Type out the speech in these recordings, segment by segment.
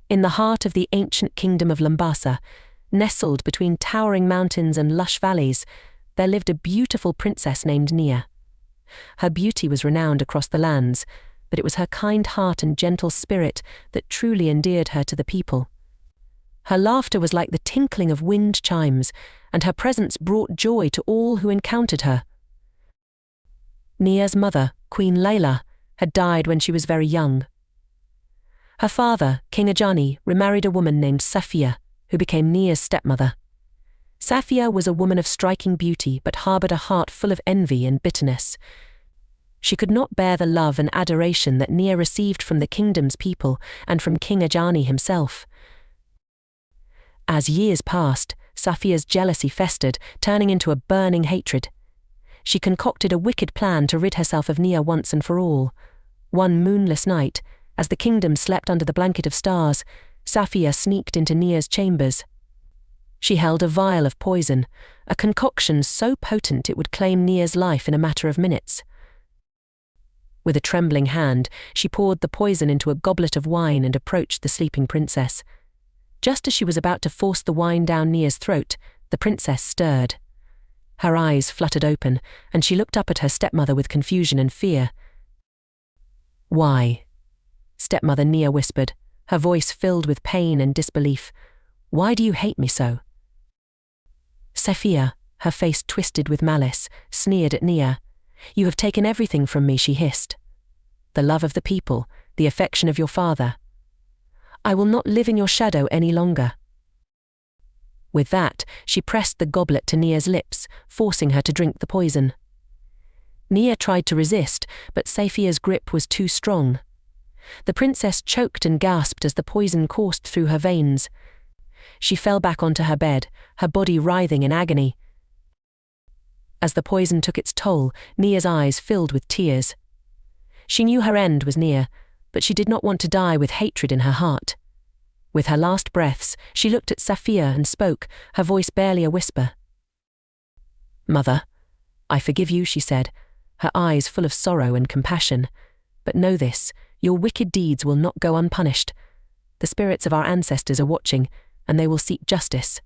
In the heart of the ancient kingdom of Lumbasa, nestled between towering mountains and lush valleys, there lived a beautiful princess named Nia. Her beauty was renowned across the lands, but it was her kind heart and gentle spirit that truly endeared her to the people. Her laughter was like the tinkling of wind chimes, and her presence brought joy to all who encountered her. Nia's mother, Queen Layla, had died when she was very young. Her father, King Ajani, remarried a woman named Safiya, who became Nia's stepmother. Safiya was a woman of striking beauty but harbored a heart full of envy and bitterness. She could not bear the love and adoration that Nia received from the kingdom's people and from King Ajani himself. As years passed, Safiya's jealousy festered, turning into a burning hatred. She concocted a wicked plan to rid herself of Nia once and for all. One moonless night, as the kingdom slept under the blanket of stars, Safiya sneaked into Nia's chambers. She held a vial of poison, a concoction so potent it would claim Nia's life in a matter of minutes. With a trembling hand, she poured the poison into a goblet of wine and approached the sleeping princess. Just as she was about to force the wine down Nia's throat, the princess stirred. Her eyes fluttered open, and she looked up at her stepmother with confusion and fear. "Why?" Stepmother Nia whispered, her voice filled with pain and disbelief. "Why do you hate me so?" Safiya, her face twisted with malice, sneered at Nia. "You have taken everything from me," she hissed. "The love of the people, the affection of your father. I will not live in your shadow any longer." With that, she pressed the goblet to Nia's lips, forcing her to drink the poison. Nia tried to resist, but Safiya's grip was too strong. The princess choked and gasped as the poison coursed through her veins. She fell back onto her bed, her body writhing in agony. As the poison took its toll, Nia's eyes filled with tears. She knew her end was near, but she did not want to die with hatred in her heart. With her last breaths, she looked at Safiya and spoke, her voice barely a whisper. "Mother, I forgive you," she said, her eyes full of sorrow and compassion. "But know this, your wicked deeds will not go unpunished. The spirits of our ancestors are watching, and they will seek justice."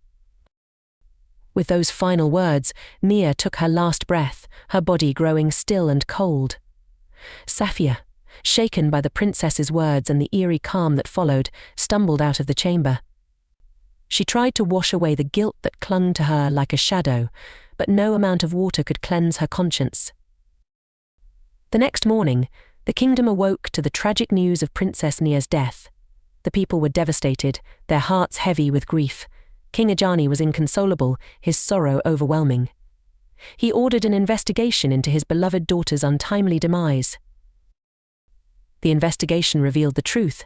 With those final words, Nia took her last breath, her body growing still and cold. Safiya, shaken by the princess's words and the eerie calm that followed, stumbled out of the chamber. She tried to wash away the guilt that clung to her like a shadow, but no amount of water could cleanse her conscience. The next morning, the kingdom awoke to the tragic news of Princess Nia's death. The people were devastated, their hearts heavy with grief. King Ajani was inconsolable, his sorrow overwhelming. He ordered an investigation into his beloved daughter's untimely demise. The investigation revealed the truth,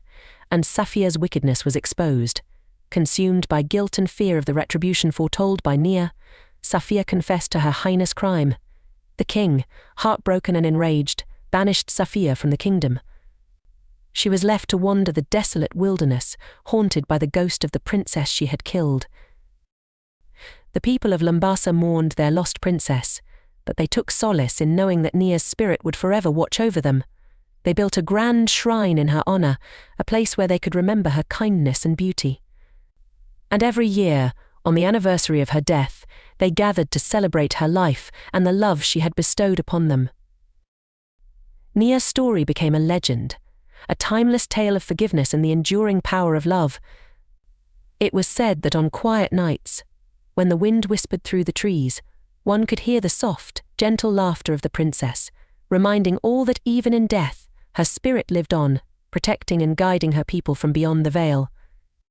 and Safiya's wickedness was exposed. Consumed by guilt and fear of the retribution foretold by Nia, Safiya confessed to her heinous crime. The king, heartbroken and enraged, banished Safiya from the kingdom. She was left to wander the desolate wilderness, haunted by the ghost of the princess she had killed. The people of Lumbasa mourned their lost princess, but they took solace in knowing that Nia's spirit would forever watch over them. They built a grand shrine in her honor, a place where they could remember her kindness and beauty. And every year, on the anniversary of her death, they gathered to celebrate her life and the love she had bestowed upon them. Nia's story became a legend, a timeless tale of forgiveness and the enduring power of love. It was said that on quiet nights, when the wind whispered through the trees, one could hear the soft, gentle laughter of the princess, reminding all that even in death, her spirit lived on, protecting and guiding her people from beyond the veil.